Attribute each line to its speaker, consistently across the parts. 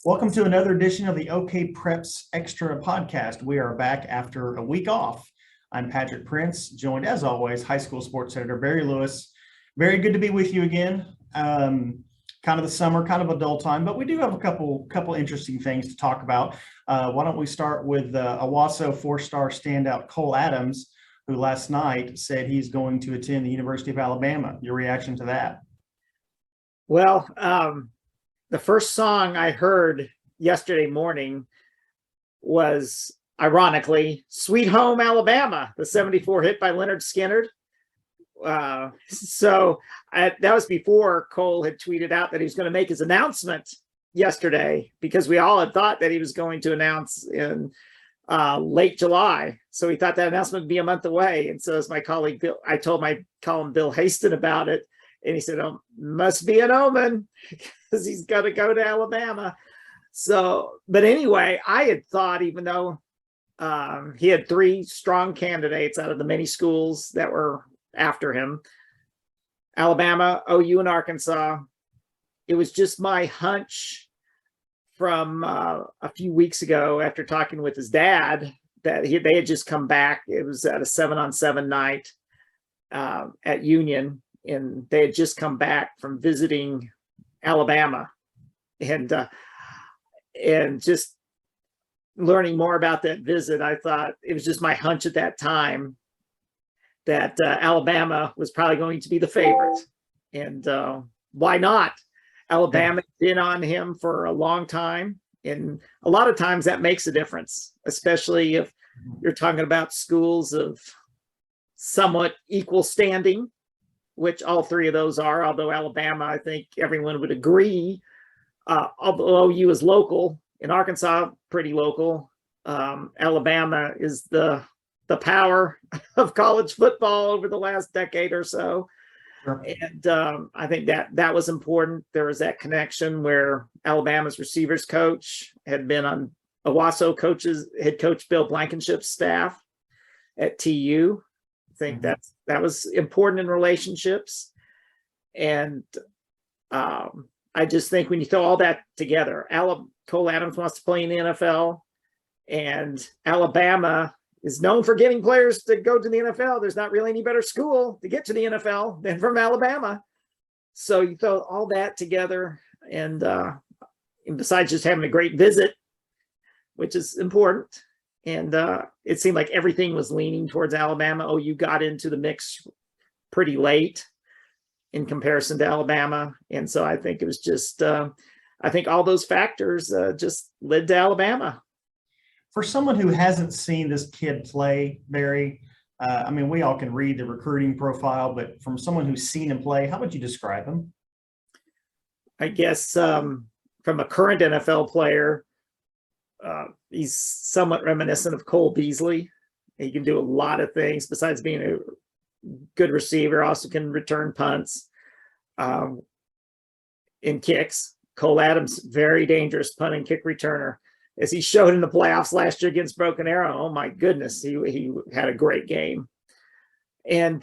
Speaker 1: Welcome to another edition of the OK Preps Extra podcast. We are back after a week off. I'm Patrick Prince, joined as always, high school sports editor Barry Lewis. Very good to be with you again. Kind of the summer, kind of a dull time, but we do have a couple interesting things to talk about. Why don't we start with Owasso four-star standout Cole Adams, who last night said he's going to attend the University of Alabama. Your reaction to that?
Speaker 2: Well, the first song I heard yesterday morning was, ironically, Sweet Home Alabama, the 74 hit by Leonard Skinner. That was before Cole had tweeted out that he was going to make his announcement yesterday, because we all had thought that he was going to announce in late July. So we thought that announcement would be a month away. And so as my colleague Bill, I told my colleague Bill Haston about it, and he said, "Oh, must be an omen because he's got to go to Alabama." So, but anyway, I had thought, even though he had three strong candidates out of the many schools that were after him, Alabama, OU, and Arkansas, it was just my hunch from a few weeks ago after talking with his dad that they had just come back. It was at a 7-on-7 night at Union. And they had just come back from visiting Alabama, and just learning more about that visit. I thought it was just my hunch at that time that Alabama was probably going to be the favorite, and why not? Alabama had been on him for a long time, and a lot of times that makes a difference, especially if you're talking about schools of somewhat equal standing, which all three of those are, although Alabama, I think everyone would agree, although OU is local, in Arkansas, pretty local, Alabama is the power of college football over the last decade or so. Sure. And I think that was important. There was that connection where Alabama's receivers coach had been on Owasso head coach Bill Blankenship's staff at TU. I think that was important in relationships. And I just think when you throw all that together, Cole Adams wants to play in the NFL, and Alabama is known for getting players to go to the NFL. There's not really any better school to get to the NFL than from Alabama. So you throw all that together, and besides just having a great visit, which is important, and it seemed like everything was leaning towards Alabama. OU got into the mix pretty late in comparison to Alabama. And so I think it was just, I think all those factors just led to Alabama.
Speaker 1: For someone who hasn't seen this kid play, Barry, I mean, we all can read the recruiting profile, but from someone who's seen him play, how would you describe him?
Speaker 2: I guess from a current NFL player, he's somewhat reminiscent of Cole Beasley. He can do a lot of things besides being a good receiver. Also can return punts and kicks. Cole Adams, very dangerous punt and kick returner, as he showed in the playoffs last year against Broken Arrow. Oh my goodness, he had a great game. And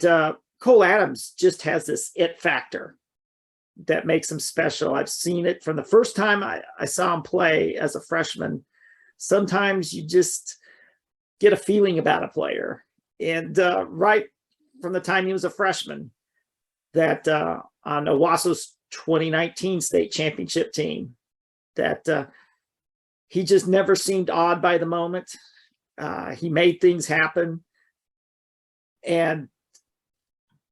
Speaker 2: Cole Adams just has this it factor that makes him special. I've seen it from the first time I saw him play as a freshman. Sometimes you just get a feeling about a player. And right from the time he was a freshman, that on Owasso's 2019 state championship team, that he just never seemed awed by the moment. He made things happen. And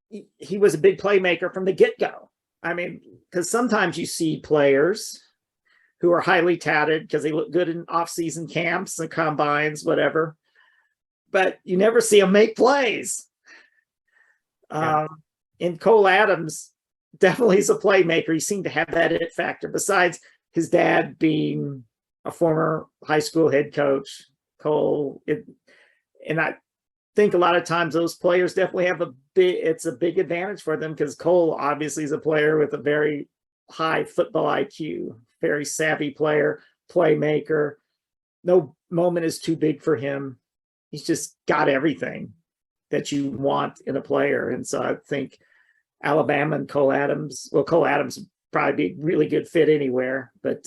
Speaker 2: he was a big playmaker from the get-go. I mean, because sometimes you see players who are highly touted because they look good in off-season camps and combines, whatever, but you never see them make plays. Yeah. And Cole Adams definitely is a playmaker. He seemed to have that it factor, besides his dad being a former high school head coach. Cole, and I think a lot of times those players definitely have it's a big advantage for them, because Cole obviously is a player with a very high football IQ, very savvy player, playmaker. No moment is too big for him. He's just got everything that you want in a player. And so I think Alabama and Cole Adams, well, Cole Adams would probably be a really good fit anywhere, but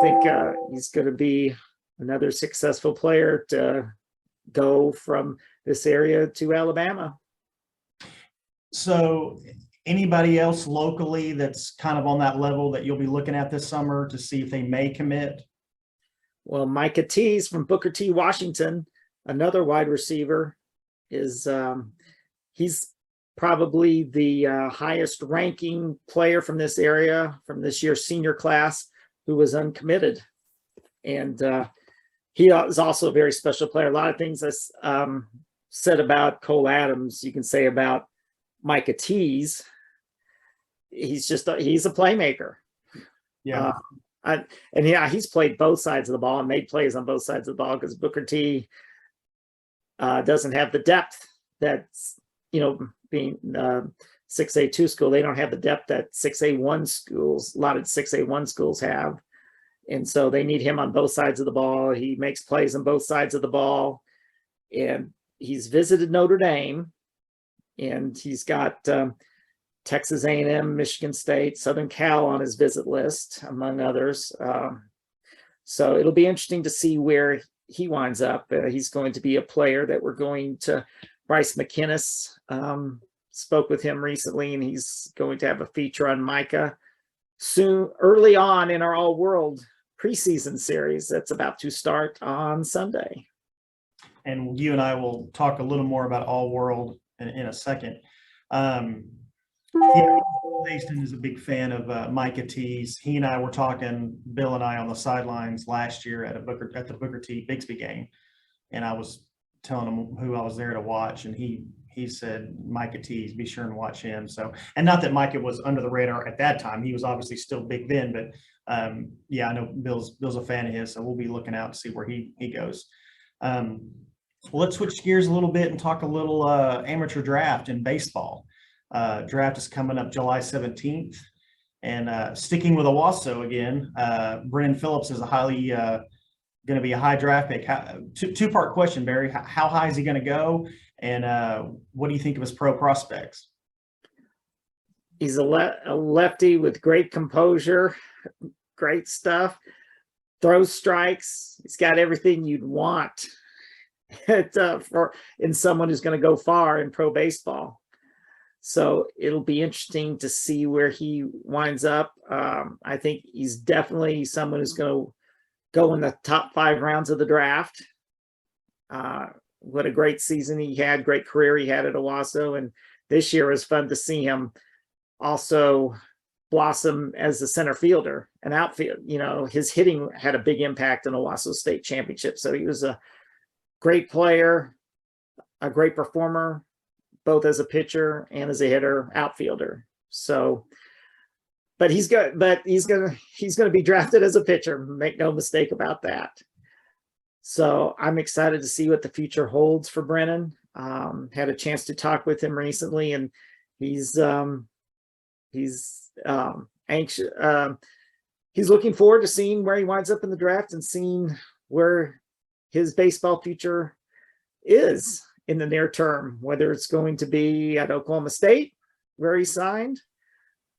Speaker 2: think he's going to be another successful player to go from this area to Alabama.
Speaker 1: So anybody else locally that's kind of on that level that you'll be looking at this summer to see if they may commit?
Speaker 2: Well, Micah Tees from Booker T, Washington, another wide receiver, is he's probably the highest ranking player from this area, from this year's senior class, who was uncommitted. And he is also a very special player. A lot of things that's said about Cole Adams, you can say about Micah Tees. He's a playmaker.
Speaker 1: Yeah.
Speaker 2: And yeah, he's played both sides of the ball and made plays on both sides of the ball, because Booker T doesn't have the depth that's, being 6A2 school. They don't have the depth that 6A1 schools, a lot of 6A1 schools have. And so they need him on both sides of the ball. He makes plays on both sides of the ball. And he's visited Notre Dame, and he's got Texas A&M, Michigan State, Southern Cal on his visit list, among others. So it'll be interesting to see where he winds up. He's going to be a player that we're going to, Bryce McInnes spoke with him recently, and he's going to have a feature on Micah soon, early on in our All World preseason series that's about to start on Sunday.
Speaker 1: And you and I will talk a little more about All World in a second. Yeah, Haston is a big fan of Micah Tees. He and I were talking, Bill and I, on the sidelines last year at the Booker T Bixby game, and I was telling him who I was there to watch, and he said Micah Tees, be sure and watch him. So, and not that Micah was under the radar at that time, he was obviously still big then, but yeah, I know Bill's a fan of his, so we'll be looking out to see where he goes. Well, let's switch gears a little bit and talk a little amateur draft in baseball. Draft is coming up July 17th, and sticking with Owasso again, Brennan Phillips is going to be a high draft pick. Two-part question, Barry. How high is he going to go, and what do you think of his pro prospects?
Speaker 2: He's a lefty with great composure, great stuff, throws strikes. He's got everything you'd want in someone who's going to go far in pro baseball. So it'll be interesting to see where he winds up. I think he's definitely someone who's going to go in the top 5 rounds of the draft. What a great season he had, great career he had at Owasso. And this year was fun to see him also blossom as a center fielder and outfield. His hitting had a big impact in Owasso State Championship. So he was a great player, a great performer, both as a pitcher and as a hitter, outfielder. So, but he's going to be drafted as a pitcher. Make no mistake about that. So I'm excited to see what the future holds for Brennan. Had a chance to talk with him recently, and he's anxious. He's looking forward to seeing where he winds up in the draft and seeing where his baseball future is in the near term, whether it's going to be at Oklahoma State where he signed,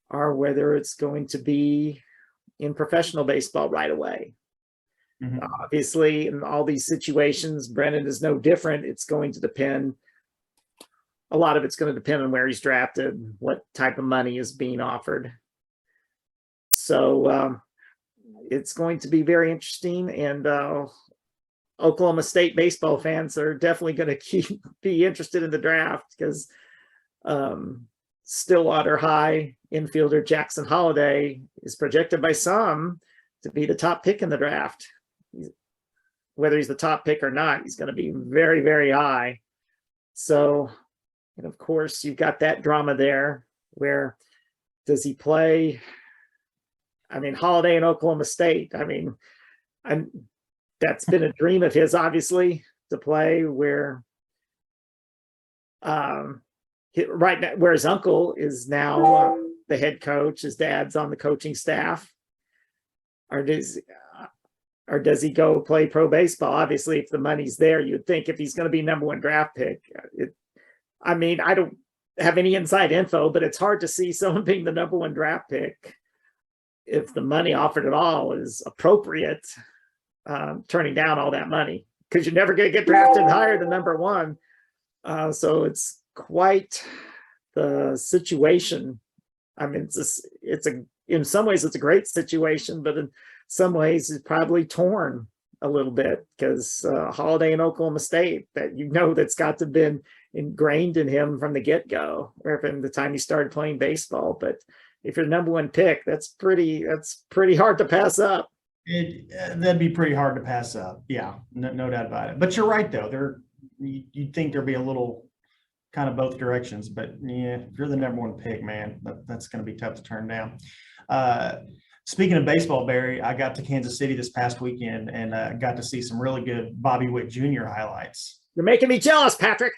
Speaker 2: or whether it's going to be in professional baseball right away. Mm-hmm. Obviously, in all these situations, Brennan is no different. It's going to depend. A lot of it's going to depend on where he's drafted, what type of money is being offered. So it's going to be very interesting, and Oklahoma State baseball fans are definitely going to be interested in the draft, because Stillwater High infielder Jackson Holliday is projected by some to be the top pick in the draft. Whether he's the top pick or not, he's going to be very, very high. So, and of course, you've got that drama there. Where does he play? I mean, Holliday in Oklahoma State. I mean, that's been a dream of his, obviously, to play where right now, where his uncle is now the head coach. His dad's on the coaching staff. Or does he go play pro baseball? Obviously, if the money's there, you'd think if he's going to be #1 draft pick. I mean, I don't have any inside info, but it's hard to see someone being the #1 draft pick if the money offered at all is appropriate, turning down all that money, because you're never going to get drafted higher than number one. So it's quite the situation. I mean, in some ways it's a great situation, but in some ways it's probably torn a little bit, because Holiday in Oklahoma State, that that's got to have been ingrained in him from the get-go, or from the time he started playing baseball. But if you're the number one pick, that's pretty hard to pass up.
Speaker 1: That'd be pretty hard to pass up. Yeah, no doubt about it. But you're right, though. You'd think there'd be a little kind of both directions, but yeah, if you're the number one pick, man, that's going to be tough to turn down. Speaking of baseball, Barry, I got to Kansas City this past weekend and got to see some really good Bobby Witt Jr. highlights.
Speaker 2: You're making me jealous, Patrick.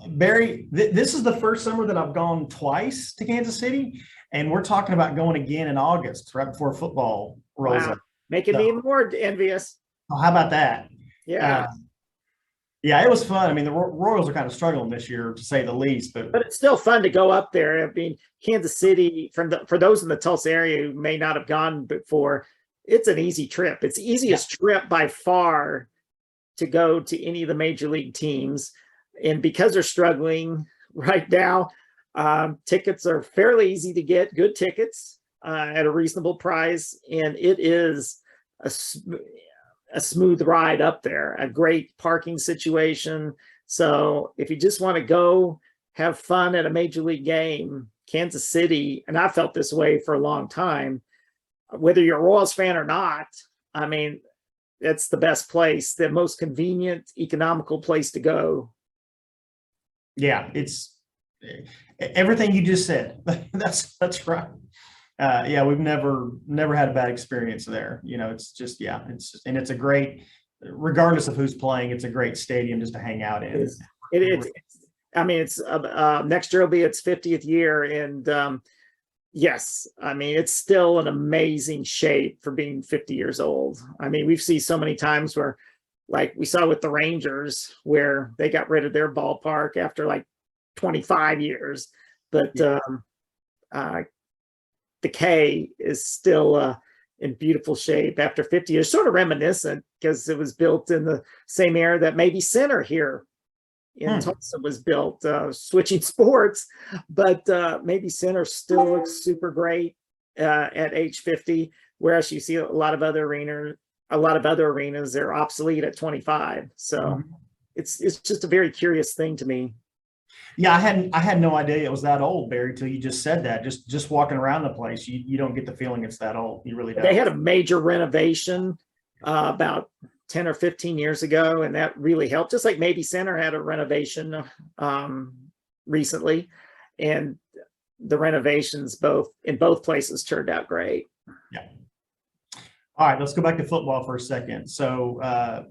Speaker 1: Barry, this is the first summer that I've gone twice to Kansas City, and we're talking about going again in August, right before football rolls up.
Speaker 2: Making me more envious.
Speaker 1: Oh, how about that?
Speaker 2: Yeah.
Speaker 1: Yeah, it was fun. I mean, the Royals are kind of struggling this year, to say the least. But
Speaker 2: it's still fun to go up there. I mean, Kansas City, for those in the Tulsa area who may not have gone before, it's an easy trip. It's the easiest trip by far to go to any of the major league teams. And because they're struggling right now, tickets are fairly easy to get, good tickets at a reasonable price. And it is a smooth ride up there, a great parking situation. So if you just want to go have fun at a major league game, Kansas City, and I felt this way for a long time, whether you're a Royals fan or not, I mean, it's the best place, the most convenient, economical place to go.
Speaker 1: Yeah, it's everything you just said. That's right. Yeah, we've never had a bad experience there. It's just, it's a great, regardless of who's playing, it's a great stadium just to hang out in.
Speaker 2: I mean, it's next year will be its 50th year. And yes, I mean, it's still an amazing shape for being 50 years old. I mean, we've seen so many times where, like we saw with the Rangers, where they got rid of their ballpark after like 25 years. But the K is still in beautiful shape after 50 years, sort of reminiscent, because it was built in the same era that maybe Center here in Tulsa was built, switching sports, but maybe Center still looks super great at age 50, whereas you see a lot of other arenas, they're obsolete at 25. So it's just a very curious thing to me.
Speaker 1: Yeah, I had no idea it was that old, Barry, till you just said that. Just walking around the place, you don't get the feeling it's that old. You really don't.
Speaker 2: They had a major renovation about 10 or 15 years ago, and that really helped. Just like maybe Center had a renovation recently, and the renovations in both places turned out great.
Speaker 1: Yeah. All right, let's go back to football for a second. So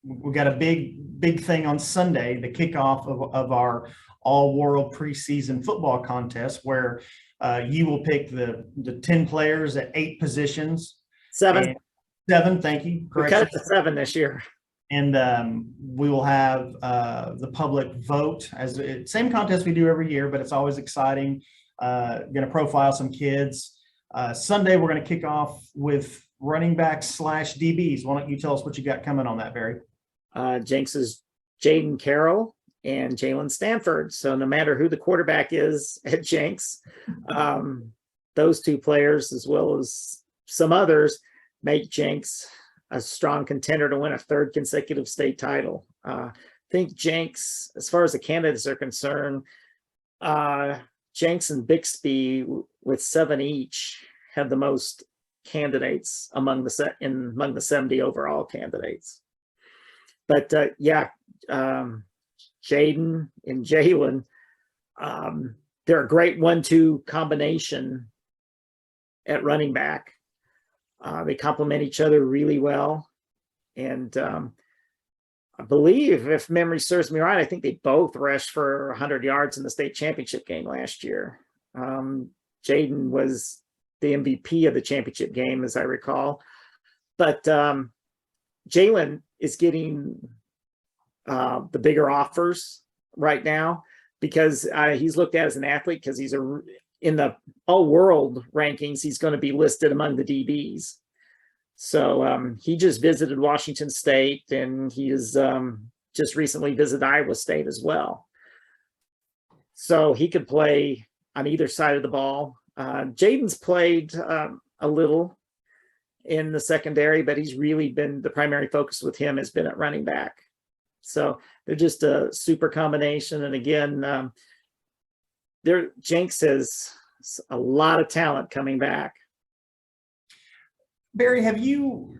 Speaker 1: we got a big thing on Sunday, the kickoff of our all-world preseason football contest, where you will pick the 10 players at 8 positions.
Speaker 2: Seven,
Speaker 1: thank you.
Speaker 2: We cut it to 7 this year.
Speaker 1: And we will have the public vote, same contest we do every year, but it's always exciting. Going to profile some kids. Sunday, we're going to kick off with running backs / DBs. Why don't you tell us what you got coming on that, Barry?
Speaker 2: Jenks is Jaden Carroll and Jalen Stanford. So no matter who the quarterback is at Jenks, those 2 players, as well as some others, make Jenks a strong contender to win a 3rd consecutive state title. I think Jenks, as far as the candidates are concerned, Jenks and Bixby with 7 each have the most candidates among the 70 overall candidates. But Jaden and Jalen, they're a great 1-2 combination at running back. They complement each other really well. And I believe, if memory serves me right, I think they both rushed for 100 yards in the state championship game last year. Jaden was the MVP of the championship game, as I recall. But Jalen is getting the bigger offers right now, because he's looked at as an athlete, because he's in the all world rankings, he's going to be listed among the DBs. So he just visited Washington State, and he is just recently visited Iowa State as well. So he could play on either side of the ball. Jaden's played a little in the secondary, but he's really been the primary focus with him has been at running back. So they're just a super combination. And again, Jenks has a lot of talent coming back.
Speaker 1: Barry, have you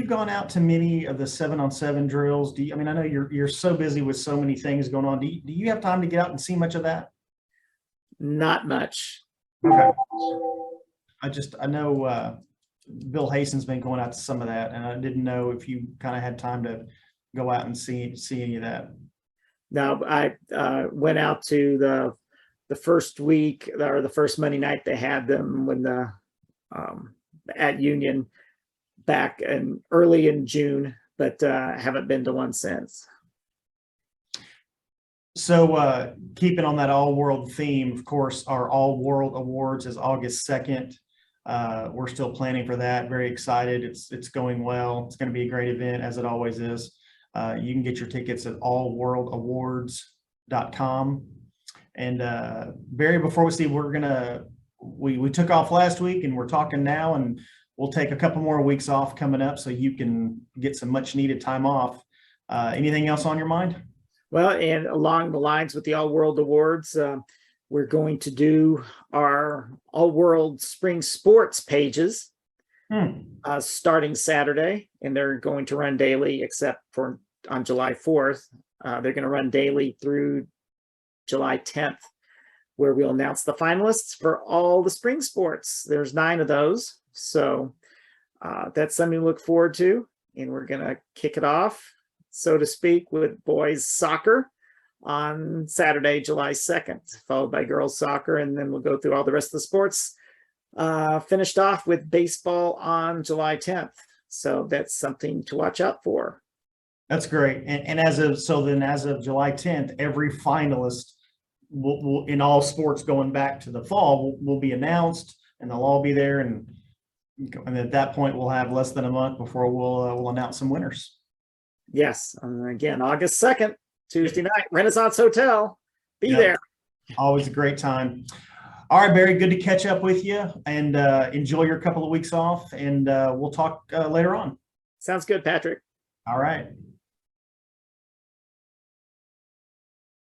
Speaker 1: gone out to many of the 7-on-7 drills? I mean, I know you're so busy with so many things going on. Do you have time to get out and see much of that?
Speaker 2: Not much.
Speaker 1: Okay. I know Bill Hason's been going out to some of that, and I didn't know if you kind of had time to go out and see any of that.
Speaker 2: No, I went out to the first week, or the first Monday night they had them when at Union back and early in June, but haven't been to one since.
Speaker 1: So keeping on that all-world theme, of course, our all-world awards is August 2nd. We're still planning for that. Very excited. It's going well. It's going to be a great event, as it always is. You can get your tickets at allworldawards.com. And Barry, before we took off last week, and we're talking now, and we'll take a couple more weeks off coming up so you can get some much needed time off. Anything else on your mind?
Speaker 2: Well, and along the lines with the All World Awards, we're going to do our All World Spring Sports pages starting Saturday, and they're going to run daily except for on July 4th. They're going to run daily through July 10th, where we'll announce the finalists for all the spring sports. There's 9 of those. So that's something to look forward to. And we're going to kick it off, so to speak, with boys soccer on Saturday, July 2nd, followed by girls soccer. And then we'll go through all the rest of the sports, finished off with baseball on July 10th. So that's something to watch out for.
Speaker 1: That's great. And as of July 10th, every finalist will in all sports going back to the fall will be announced, and they'll all be there. And at that point, we'll have less than a month before we'll announce some winners.
Speaker 2: Yes. Again, August 2nd, Tuesday night, Renaissance Hotel. Be there.
Speaker 1: Always a great time. All right, Barry, good to catch up with you, and enjoy your couple of weeks off, and we'll talk later on.
Speaker 2: Sounds good, Patrick.
Speaker 1: All right.